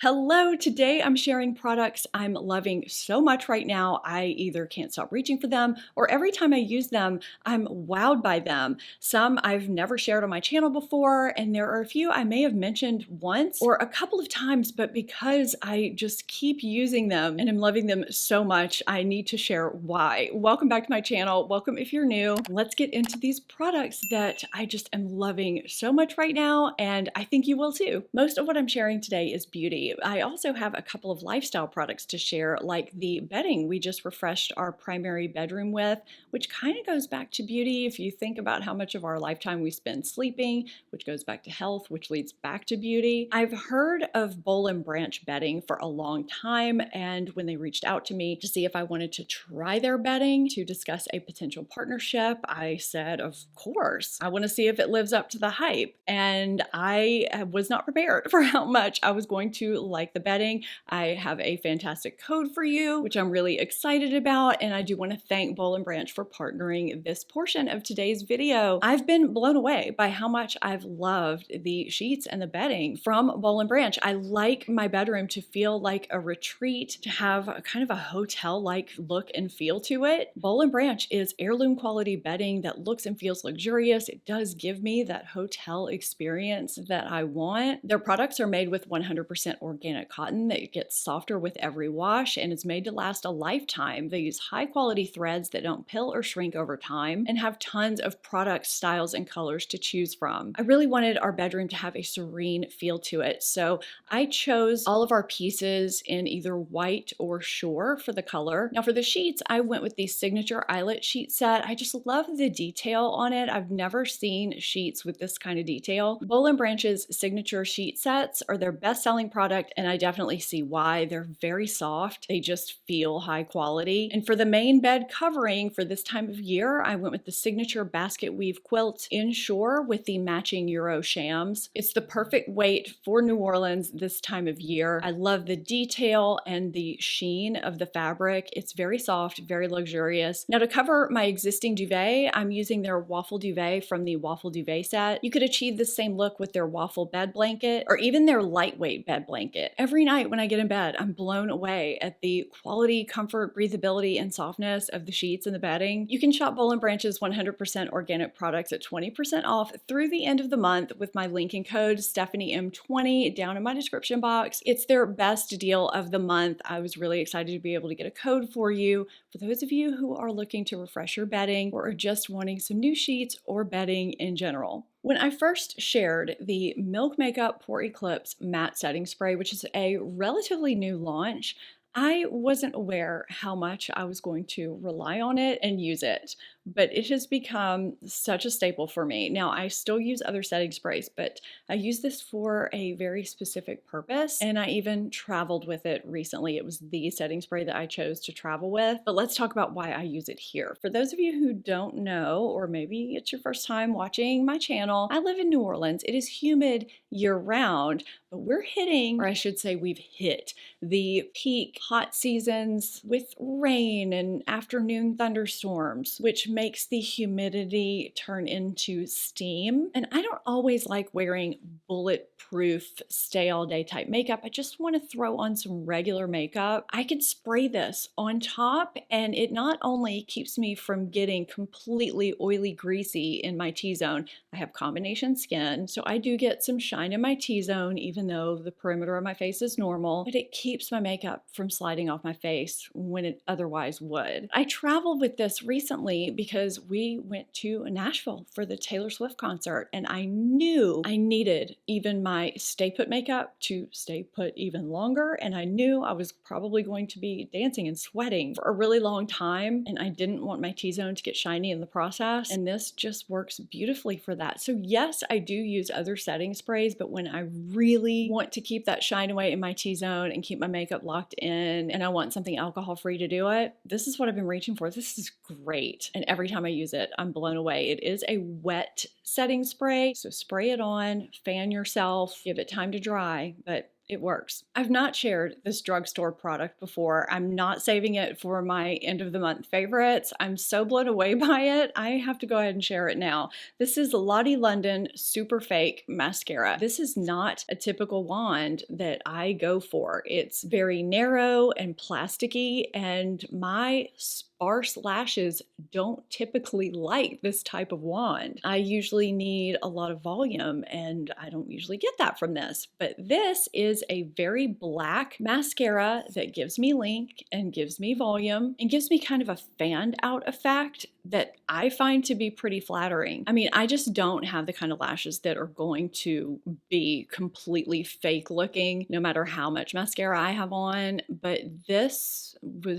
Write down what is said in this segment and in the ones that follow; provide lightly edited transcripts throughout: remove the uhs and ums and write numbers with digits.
Hello, today I'm sharing products I'm loving so much right now. I either can't stop reaching for them or every time I use them, I'm wowed by them. Some I've never shared on my channel before, and there are a few I may have mentioned once or a couple of times, but because I just keep using them and I'm loving them so much, I need to share why. Welcome back to my channel. Welcome if you're new. Let's get into these products that I just am loving so much right now, and I think you will too. Most of what I'm sharing today is beauty. I also have a couple of lifestyle products to share, like the bedding we just refreshed our primary bedroom with, which kind of goes back to beauty if you think about how much of our lifetime we spend sleeping, which goes back to health, which leads back to beauty. I've heard of bowl and branch bedding for a long time, and when they reached out to me to see if I wanted to try their bedding to discuss a potential partnership, I said, of course, I want to see if it lives up to the hype. And I was not prepared for how much I was going to like the bedding. I have a fantastic code for you, which I'm really excited about, and I do want to thank Bowl and Branch for partnering this portion of today's video. I've been blown away by how much I've loved the sheets and the bedding from Bowl and Branch. I like my bedroom to feel like a retreat, to have a kind of a hotel-like look and feel to it. Bowl and Branch is heirloom quality bedding that looks and feels luxurious. It does give me that hotel experience that I want. Their products are made with 100% organic cotton that gets softer with every wash and is made to last a lifetime. They use high quality threads that don't pill or shrink over time and have tons of products, styles, and colors to choose from. I really wanted our bedroom to have a serene feel to it, so I chose all of our pieces in either white or shore for the color. Now for the sheets, I went with the signature eyelet sheet set. I just love the detail on it. I've never seen sheets with this kind of detail. Bowl and Branch's signature sheet sets are their best-selling product, and I definitely see why. They're very soft. They just feel high quality. And for the main bed covering for this time of year, I went with the signature basket weave quilt in shore with the matching Euro shams. It's the perfect weight for New Orleans this time of year. I love the detail and the sheen of the fabric. It's very soft, very luxurious. Now to cover my existing duvet, I'm using their waffle duvet from the waffle duvet set. You could achieve the same look with their waffle bed blanket or even their lightweight bed blanket. Every night when I get in bed, I'm blown away at the quality, comfort, breathability, and softness of the sheets and the bedding. You can shop Bowl and Branch's 100% organic products at 20% off through the end of the month with my link and code StephanieM20 down in my description box. It's their best deal of the month. I was really excited to be able to get a code for you. For those of you who are looking to refresh your bedding or are just wanting some new sheets or bedding in general. When I first shared the Milk Makeup Pore Eclipse Matte Setting Spray, which is a relatively new launch, I wasn't aware how much I was going to rely on it and use it, but it has become such a staple for me. Now, I still use other setting sprays, but I use this for a very specific purpose, and I even traveled with it recently. It was the setting spray that I chose to travel with, but let's talk about why I use it here. For those of you who don't know, or maybe it's your first time watching my channel, I live in New Orleans. It is humid year-round, but we're hitting, or I should say we've hit, the peak hot seasons with rain and afternoon thunderstorms, which makes the humidity turn into steam. And I don't always like wearing bulletproof, stay all day type makeup. I just want to throw on some regular makeup. I can spray this on top, and it not only keeps me from getting completely oily, greasy in my T-zone. I have combination skin, so I do get some shine in my T-zone, even though the perimeter of my face is normal, but it keeps my makeup from sliding off my face when it otherwise would. I traveled with this recently because we went to Nashville for the Taylor Swift concert, and I knew I needed even my stay put makeup to stay put even longer, and I knew I was probably going to be dancing and sweating for a really long time, and I didn't want my T-zone to get shiny in the process, and this just works beautifully for that. So yes, I do use other setting sprays, but when I really want to keep that shine away in my T-zone and keep my makeup locked in, and I want something alcohol-free to do it, this is what I've been reaching for. This is great. And every time I use it, I'm blown away. It is a wet setting spray, so spray it on, fan yourself, give it time to dry, but It works. I've not shared this drugstore product before. I'm not saving it for my end of the month favorites. I'm so blown away by it. I have to go ahead and share it now. This is Lottie London Super Fake Mascara. This is not a typical wand that I go for. It's very narrow and plasticky, and my sparse lashes don't typically like this type of wand. I usually need a lot of volume, and I don't usually get that from this. But this is a very black mascara that gives me length and gives me volume and gives me kind of a fanned out effect that I find to be pretty flattering. I mean, I just don't have the kind of lashes that are going to be completely fake looking no matter how much mascara I have on, but this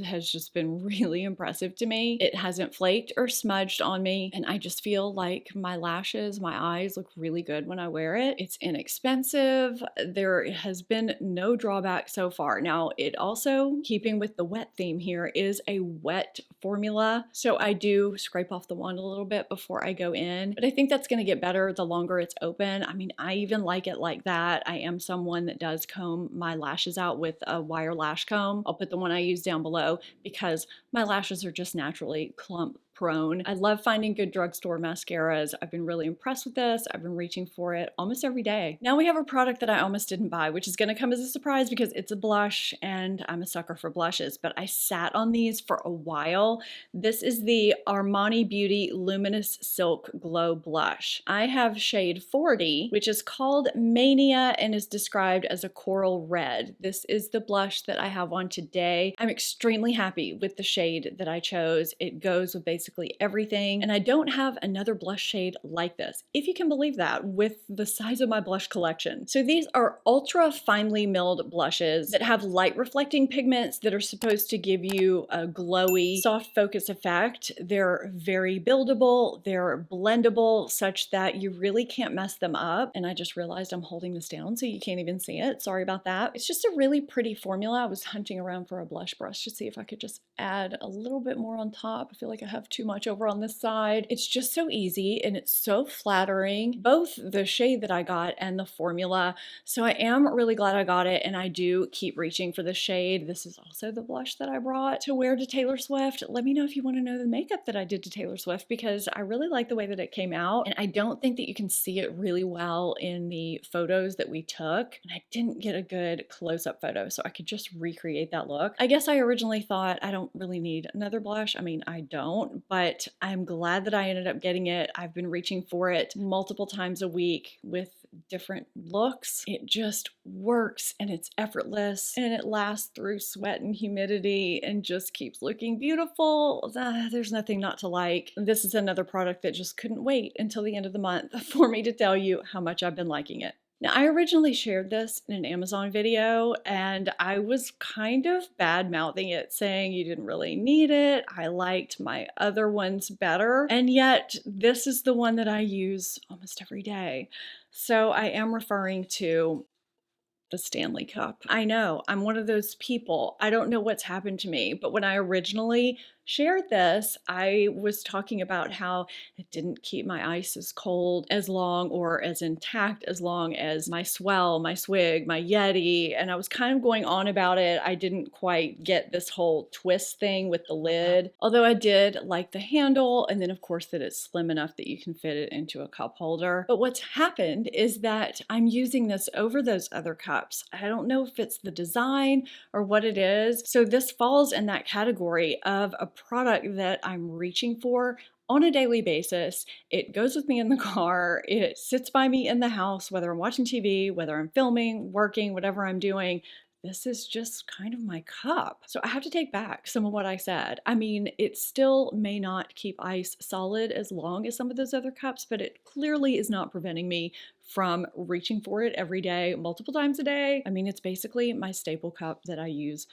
has just been really impressive to me. It hasn't flaked or smudged on me, and I just feel like my lashes, my eyes look really good when I wear it. It's inexpensive. There has been no drawback so far. Now, it also, keeping with the wet theme here, is a wet formula, so I do scrape off the wand a little bit before I go in, but I think that's going to get better the longer it's open. I mean, I even like it like that. I am someone that does comb my lashes out with a wire lash comb. I'll put the one I use down below because my lashes are just naturally clump prone. I love finding good drugstore mascaras. I've been really impressed with this. I've been reaching for it almost every day. Now we have a product that I almost didn't buy, which is going to come as a surprise because it's a blush and I'm a sucker for blushes, but I sat on these for a while. This is the Armani Beauty Luminous Silk Glow Blush. I have shade 40, which is called Mania and is described as a coral red. This is the blush that I have on today. I'm extremely happy with the shade that I chose. It goes with basically everything, and I don't have another blush shade like this, if you can believe that, with the size of my blush collection. So these are ultra finely milled blushes that have light reflecting pigments that are supposed to give you a glowy, soft focus effect. They're very buildable, they're blendable such that you really can't mess them up. And I just realized I'm holding this down so you can't even see it. Sorry about that. It's just a really pretty formula. I was hunting around for a blush brush to see if I could just add a little bit more on top. I feel like I have too much over on this side. It's just so easy and it's so flattering, both the shade that I got and the formula. So I am really glad I got it, and I do keep reaching for the shade. This is also the blush that I brought to wear to Taylor Swift. Let me know if you want to know the makeup that I did to Taylor Swift because I really like the way that it came out, and I don't think that you can see it really well in the photos that we took, and I didn't get a good close-up photo, so I could just recreate that look. I guess I originally thought I don't really need another blush. I mean, I don't, but I'm glad that I ended up getting it. I've been reaching for it multiple times a week with different looks. It just works and it's effortless and it lasts through sweat and humidity and just keeps looking beautiful. There's nothing not to like. This is another product that just couldn't wait until the end of the month for me to tell you how much I've been liking it. Now, I originally shared this in an Amazon video and I was kind of bad-mouthing it, saying you didn't really need it. I liked my other ones better. And yet this is the one that I use almost every day. So I am referring to the Stanley Cup. I know, I'm one of those people. I don't know what's happened to me, but when I originally shared this, I was talking about how it didn't keep my ice as cold as long or as intact as long as my Swell, my Swig, my Yeti, and I was kind of going on about it. I didn't quite get this whole twist thing with the lid, although I did like the handle, and then of course that it's slim enough that you can fit it into a cup holder. But what's happened is that I'm using this over those other cups. I don't know if it's the design or what it is. So this falls in that category of a product that I'm reaching for on a daily basis. It goes with me in the car. It sits by me in the house, whether I'm watching TV, whether I'm filming, working, whatever I'm doing. This is just kind of my cup. So I have to take back some of what I said. I mean, it still may not keep ice solid as long as some of those other cups, but it clearly is not preventing me from reaching for it every day, multiple times a day. I mean, it's basically my staple cup that I use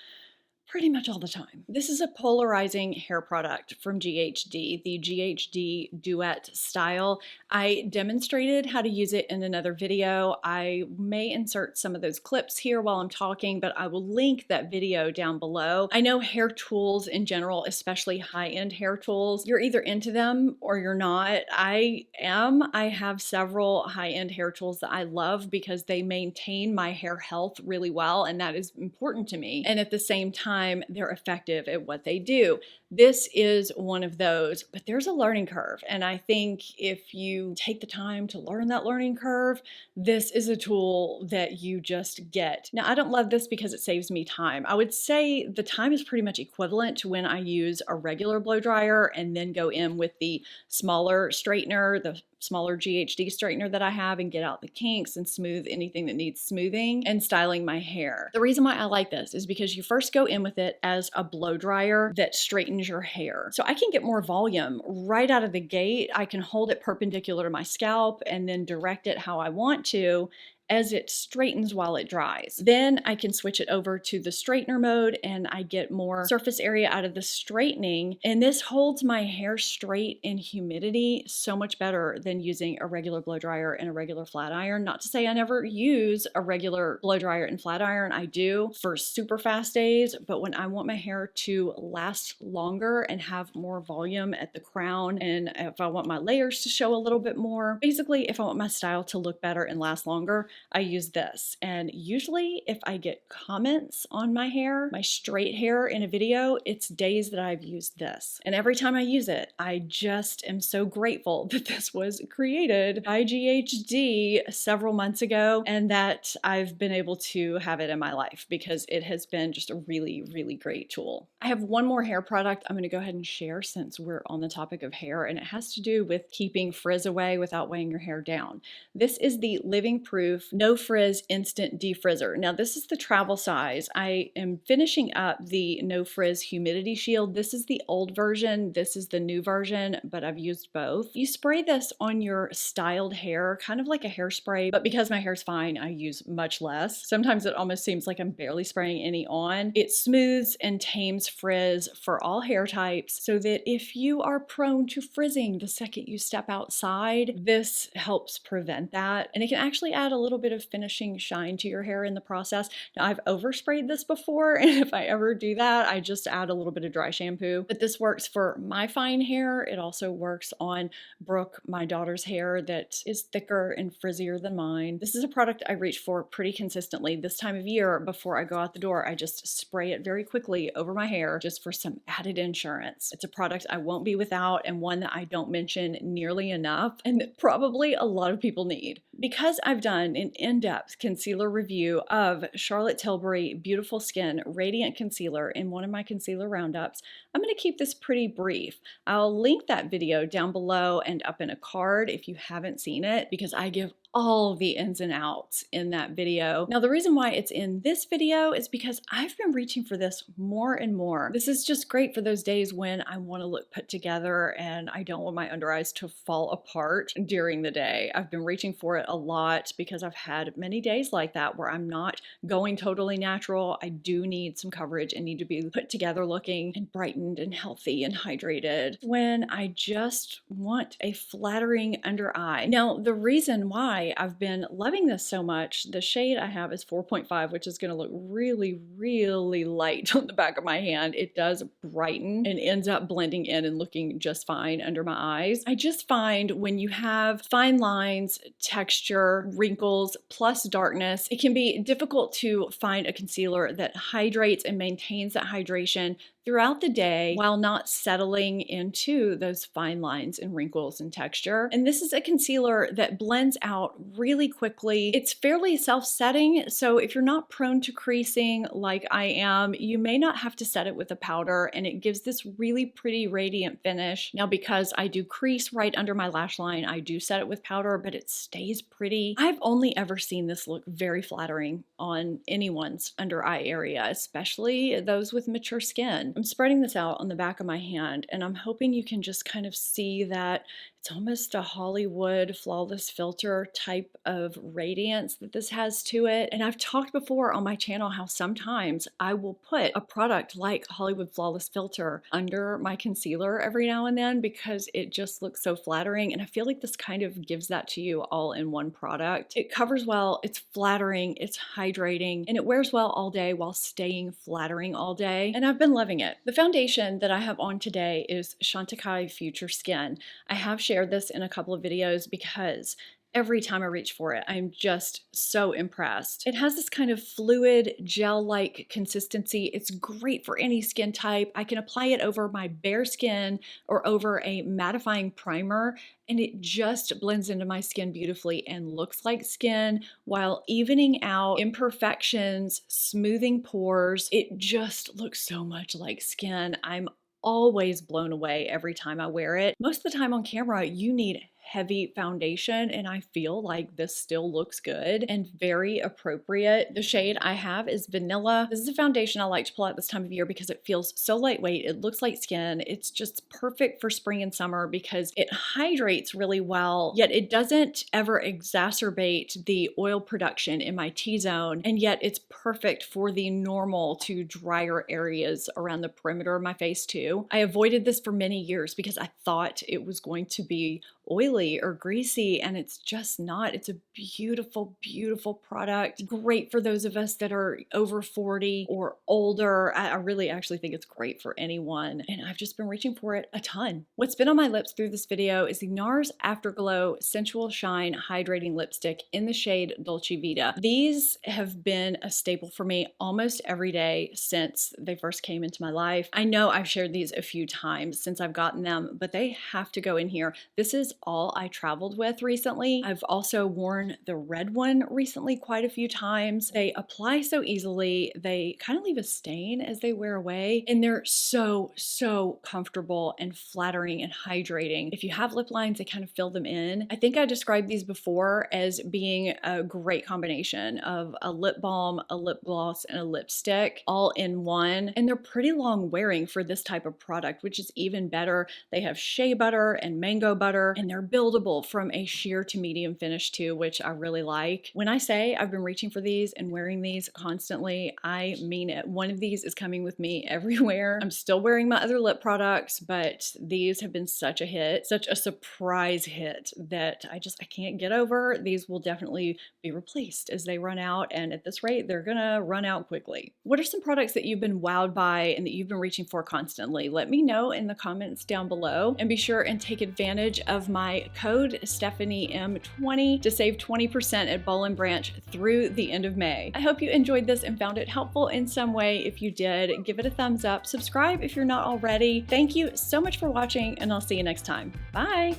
pretty much all the time. This is a polarizing hair product from GHD, the GHD Duet Style. I demonstrated how to use it in another video. I may insert some of those clips here while I'm talking, but I will link that video down below. I know hair tools in general, especially high-end hair tools, you're either into them or you're not. I am. I have several high-end hair tools that I love because they maintain my hair health really well, and that is important to me. And at the same time, they're effective at what they do. This is one of those, but there's a learning curve. And I think if you take the time to learn that learning curve, this is a tool that you just get. Now, I don't love this because it saves me time. I would say the time is pretty much equivalent to when I use a regular blow dryer and then go in with the smaller straightener, the smaller GHD straightener that I have, and get out the kinks and smooth anything that needs smoothing and styling my hair. The reason why I like this is because you first go in with it as a blow dryer that straightens your hair. So I can get more volume right out of the gate. I can hold it perpendicular to my scalp and then direct it how I want to as it straightens while it dries. Then I can switch it over to the straightener mode and I get more surface area out of the straightening. And this holds my hair straight in humidity so much better than using a regular blow dryer and a regular flat iron. Not to say I never use a regular blow dryer and flat iron. I do for super fast days, but when I want my hair to last longer and have more volume at the crown, and if I want my layers to show a little bit more, basically if I want my style to look better and last longer, I use this. And usually if I get comments on my hair, my straight hair in a video, it's days that I've used this. And every time I use it, I just am so grateful that this was created by GHD several months ago and that I've been able to have it in my life because it has been just a really, really great tool. I have one more hair product I'm going to go ahead and share since we're on the topic of hair, and it has to do with keeping frizz away without weighing your hair down. This is the Living Proof No Frizz Instant Defrizzer. Now this is the travel size. I am finishing up the No Frizz Humidity Shield. This is the old version. This is the new version, but I've used both. You spray this on your styled hair, kind of like a hairspray, but because my hair's fine, I use much less. Sometimes it almost seems like I'm barely spraying any on. It smooths and tames frizz for all hair types so that if you are prone to frizzing the second you step outside, this helps prevent that. And it can actually add a little bit of finishing shine to your hair in the process. Now I've oversprayed this before, and if I ever do that, I just add a little bit of dry shampoo. But this works for my fine hair. It also works on Brooke, my daughter's hair that is thicker and frizzier than mine. This is a product I reach for pretty consistently. This time of year, before I go out the door, I just spray it very quickly over my hair just for some added insurance. It's a product I won't be without and one that I don't mention nearly enough and that probably a lot of people need. Because I've done an in-depth concealer review of Charlotte Tilbury Beautiful Skin Radiant Concealer in one of my concealer roundups, I'm going to keep this pretty brief. I'll link that video down below and up in a card if you haven't seen it, because I give all the ins and outs in that video. Now, the reason why it's in this video is because I've been reaching for this more and more. This is just great for those days when I want to look put together and I don't want my under eyes to fall apart during the day. I've been reaching for it a lot because I've had many days like that where I'm not going totally natural. I do need some coverage and need to be put together looking and brightened and healthy and hydrated when I just want a flattering under eye. Now, the reason why I've been loving this so much, the shade I have is 4.5, which is going to look really, really light on the back of my hand. It does brighten and ends up blending in and looking just fine under my eyes. I just find when you have fine lines, texture, wrinkles, plus darkness, it can be difficult to find a concealer that hydrates and maintains that hydration throughout the day while not settling into those fine lines and wrinkles and texture. And this is a concealer that blends out really quickly. It's fairly self-setting, so if you're not prone to creasing like I am, you may not have to set it with a powder, and it gives this really pretty radiant finish. Now, because I do crease right under my lash line, I do set it with powder, but it stays pretty. I've only ever seen this look very flattering on anyone's under eye area, especially those with mature skin. I'm spreading this out on the back of my hand, and I'm hoping you can just kind of see that it's almost a Hollywood flawless filter type of radiance that this has to it. And I've talked before on my channel how sometimes I will put a product like Hollywood Flawless Filter under my concealer every now and then because it just looks so flattering. And I feel like this kind of gives that to you all in one product. It covers well, it's flattering, it's hydrating, and it wears well all day while staying flattering all day. And I've been loving it. The foundation that I have on today is Chantecaille Future Skin. I have shared this in a couple of videos because every time I reach for it, I'm just so impressed. It has this kind of fluid, gel-like consistency. It's great for any skin type. I can apply it over my bare skin or over a mattifying primer, and it just blends into my skin beautifully and looks like skin while evening out imperfections, smoothing pores. It just looks so much like skin. I'm always blown away every time I wear it. Most of the time on camera, you need heavy foundation, and I feel like this still looks good and very appropriate. The shade I have is Vanilla. This is a foundation I like to pull out this time of year because it feels so lightweight. It looks like skin. It's just perfect for spring and summer because it hydrates really well, yet it doesn't ever exacerbate the oil production in my T-zone, and yet it's perfect for the normal to drier areas around the perimeter of my face too. I avoided this for many years because I thought it was going to be oily or greasy, and it's just not. It's a beautiful, beautiful product. Great for those of us that are over 40 or older. I really actually think it's great for anyone, and I've just been reaching for it a ton. What's been on my lips through this video is the Nars Afterglow Sensual Shine Hydrating Lipstick in the shade Dolce Vita. These have been a staple for me almost every day since they first came into my life. I know I've shared these a few times since I've gotten them, but they have to go in here. This is all I traveled with recently. I've also worn the red one recently quite a few times. They apply so easily. They kind of leave a stain as they wear away, and they're so, so comfortable and flattering and hydrating. If you have lip lines, they kind of fill them in. I think I described these before as being a great combination of a lip balm, a lip gloss, and a lipstick all in one, and they're pretty long wearing for this type of product, which is even better. They have shea butter and mango butter, and they're buildable from a sheer to medium finish too, which I really like. When I say I've been reaching for these and wearing these constantly, I mean it. One of these is coming with me everywhere. I'm still wearing my other lip products, but these have been such a hit, such a surprise hit that I can't get over. These will definitely be replaced as they run out, and at this rate, they're gonna run out quickly. What are some products that you've been wowed by and that you've been reaching for constantly? Let me know in the comments down below, and be sure and take advantage of my code StephanieM20 to save 20% at Boll & Branch through the end of May. I hope you enjoyed this and found it helpful in some way. If you did, give it a thumbs up, subscribe if you're not already. Thank you so much for watching, and I'll see you next time. Bye!